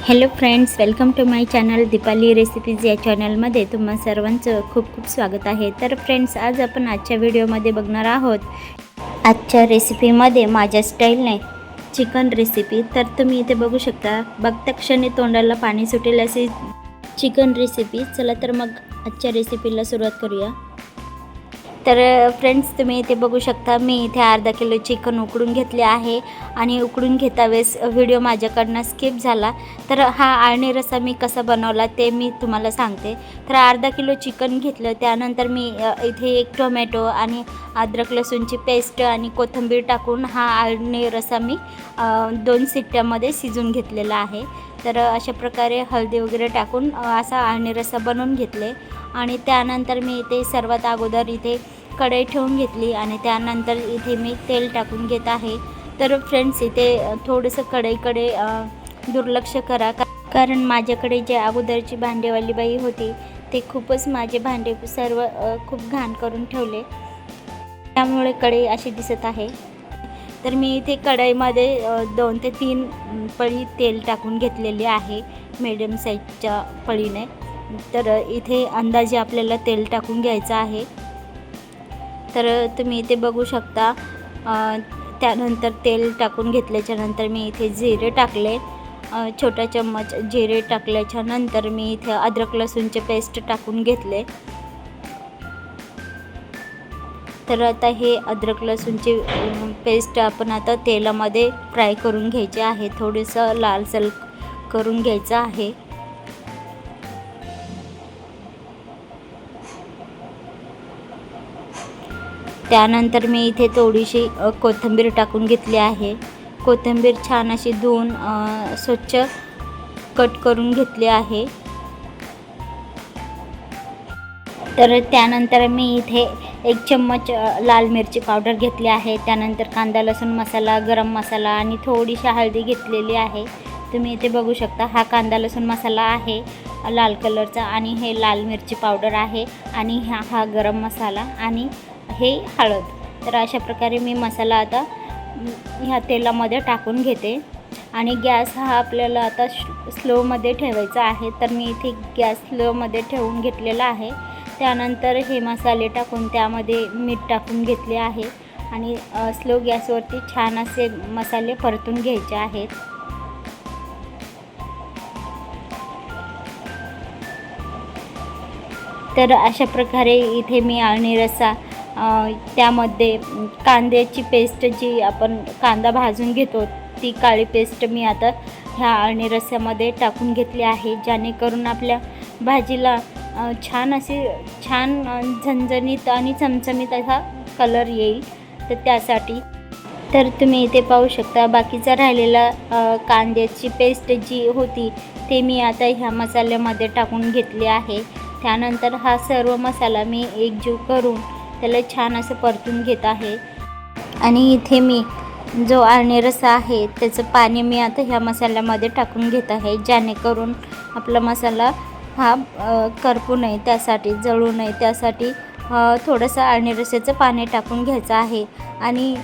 Hello friends, welcome to my channel Deepali recipes या चॅनलमध्ये तुम्हा सर्वांचं खूप खूप स्वागत आहे। तर फ्रेंड्स, आज आपण आजच्या व्हिडिओमध्ये बघणार आहोत आजच्या रेसिपीमध्ये माझ्या स्टाईलने चिकन रेसिपी। तर तुम्ही इथे बघू शकता, बघता क्षणी तोंडाला पाणी सुटेल अशी चिकन रेसिपी। चला तर मग आजच्या रेसिपीला सुरुवात करूया। तर फ्रेंड्स, तुम्ही इथे बघू शकता, मी इथे अर्धा किलो चिकन उकडून घेतले आहे आणि उकडून घेता वेळेस व्हिडिओ माझ्याकडनं स्किप झाला। तर हा आळणी रस्सा मी कसा बनवला ते मी तुम्हाला सांगते। तर अर्धा किलो चिकन घेतलं, त्यानंतर मी इथे एक टोमॅटो आणि अद्रक लसूणची पेस्ट आणि कोथिंबीर टाकून हा आळणी रस्सा मी 2 शिट्ट्यामध्ये शिजून घेतलेला आहे। तर अशा प्रकारे हळदी वगैरे टाकून असा आळणी रस्सा बनवून घेतले। आणि त्यानंतर मी इथे सर्वात अगोदर इथे कढई ठेवून घेतली आणि त्यानंतर इथे मी तेल टाकून घेत आहे। तर फ्रेंड्स, इथे थोडंसं कढईकडे दुर्लक्ष करा, कारण माझ्याकडे जे अगोदरची भांडेवाली बाई होती ते खूपच माझे भांडे सर्व खूप घाण करून ठेवले, त्यामुळे कढई अशी दिसत आहे। तर मी इथे कढईमध्ये 2 ते 3 पळी तेल टाकून घेतलेली आहे, मीडियम साईजच्या पळीने। तर इथे अंदाजे आपल्याला तेल टाकून घ्यायचं आहे। तर तुम्ही इथे बघू शकता, त्यानंतर तेल टाकून घेतल्याच्या नंतर मी इथे जिरे टाकले, छोटा चम्मच जिरे टाकल्याच्या नंतर मी इथे अद्रक लसूणचे पेस्ट टाकून घेतले। तर आता हे अद्रक लसूणची पेस्ट आपण आता तेलामध्ये फ्राय करून घ्यायचे आहे, थोडंसं लालसर करून घ्यायचं आहे। त्यानंतर मी इथे थोडीशी कोथिंबीर टाकून घेतली आहे। कोथिंबीर छान अशी धुवून स्वच्छ कट करून घेतली आहे। तर त्यानंतर मी इथे 1 चम्मच लाल मिरची पावडर घेतली आहे। त्यानंतर कांदा लसूण मसाला, गरम मसाला आणि थोडीशी हळदी घेतलेली आहे। तुम्ही इथे बघू शकता, हा कांदा लसूण मसाला आहे लाल कलरचा, आणि हे लाल मिरची पावडर आहे, आणि हा गरम मसाला, आणि हे हळद। तर अशा प्रकारे मी मसाला आता ह्या तेलामध्ये टाकून घेते आणि गॅस हा आपल्याला आता स्लोमध्ये ठेवायचा आहे। तर मी इथे गॅस स्लोमध्ये ठेवून घेतलेला आहे। त्यानंतर हे मसाले टाकून त्यामध्ये मीठ टाकून घेतले आहे आणि स्लो गॅसवरती छान असे मसाले परतून घ्यायचे आहेत। तर अशा प्रकारे इथे मी आळणी रस्सा, त्यामध्ये कांद्याची पेस्ट, जी आपण कांदा भाजून घेतो ती काळी पेस्ट मी आता ह्या आळणी रस्स्यामध्ये टाकून घेतली आहे, जेणेकरून आपल्या भाजीला छान झणझणीत आणि चमचमीत असा कलर येईल। तर त्यासाठी तर तुम्ही इथे पाहू शकता, बाकीचा राहिलेला कांद्याची पेस्ट जी होती ते मी आता ह्या मसाल्यामध्ये टाकून घेतली आहे। त्यानंतर हा सर्व मसाला मी एकजीव करून त्याला छान असं परतून घेत आहे। आणि इथे मी जो आळणी रस्सा आहे त्याचं पाणी मी आता ह्या मसाल्यामध्ये टाकून घेत आहे, जेणेकरून आपला मसाला हा करपू नये, त्यासाठी जळू नये, त्यासाठी थोडंसं आळणी रस्स्याचं पाणी टाकून घ्यायचं आहे। आणि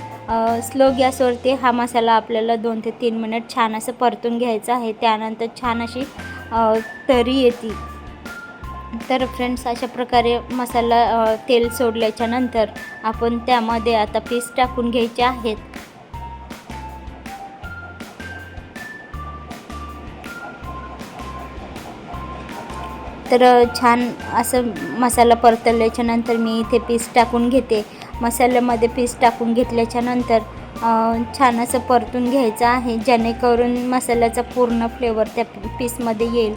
स्लो गॅसवरती हा मसाला आपल्याला 2 ते 3 मिनिट छान असं परतून घ्यायचं आहे। त्यानंतर छान अशी तरी येते। तर फ्रेंड्स, अशा प्रकारे मसाला तेल सोडल्याच्या नंतर आपण त्यामध्ये आता पीस टाकून घ्यायचे आहेत। तर छान असं मसाला परतल्याच्या नंतर मी इथे पीस टाकून घेते। मसाल्यामध्ये पीस टाकून घेतल्याच्या नंतर छान असं परतून घ्यायचं आहे, जेणेकरून मसाल्याचा पूर्ण फ्लेवर त्या पीसमध्ये येईल।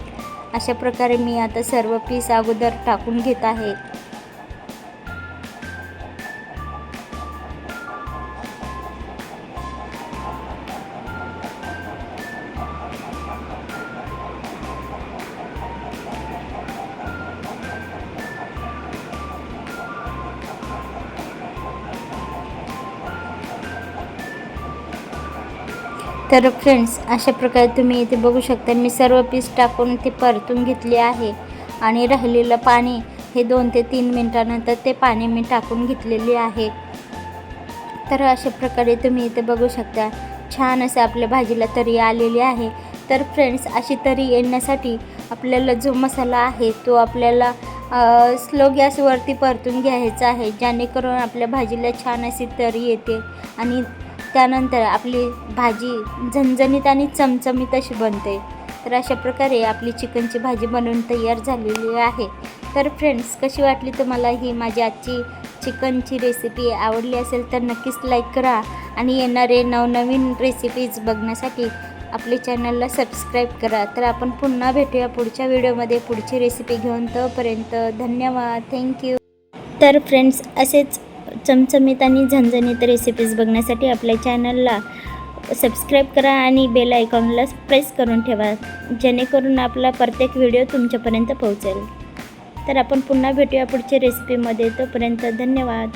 अशा प्रकारे मी आता सर्व पीस अगोदर टाकून घेत आहे। तर फ्रेंड्स, अशा प्रकारे तुम्ही इथे बघू शकता, मी सर्व पीस टाकून ते परतून घेतले आहे आणि राहिलेलं पाणी हे 2 ते 3 मिनिटानंतर ते पाणी मी टाकून घेतलेले आहे। तर अशा प्रकारे तुम्ही इथे बघू शकता, छान असं आपल्या भाजीला तरी आलेली आहे। तर फ्रेंड्स, अशी तरी येण्यासाठी आपल्याला जो मसाला आहे तो आपल्याला स्लो गॅसवरती परतून घ्यायचा आहे, जेणेकरून आपल्या भाजीला छान अशी तरी येते आणि त्यानंतर आपली भाजी झणझणीत आणि चमचमीत अशी बनते. तर अशा प्रकारे आपली चिकनची भाजी बनवून तयार झालेली आहे. तर फ्रेंड्स, कशी वाटली तुम्हाला ही माझी आजची चिकनची रेसिपी? आवडली असेल तर नक्कीच लाईक करा आणि येणारे नवनवीन रेसिपीज बघण्यासाठी आपल्या चॅनलला सबस्क्राईब करा. तर आपण पुन्हा भेटूया पुढच्या व्हिडिओमध्ये पुढची रेसिपी घेऊन. तोपर्यंत धन्यवाद, थँक्यू. तर फ्रेंड्स, असेच चमचमीत आणि झणझणीत रेसिपीज बघण्यासाठी आपल्या चॅनलला सबस्क्राईब करा आणि बेल आयकॉनला प्रेस करून ठेवा, जेणेकरून आपला प्रत्येक व्हिडिओ तुमच्यापर्यंत पोहोचेल. तर आपण पुन्हा भेटूया पुढच्या रेसिपीमध्ये. तोपर्यंत धन्यवाद.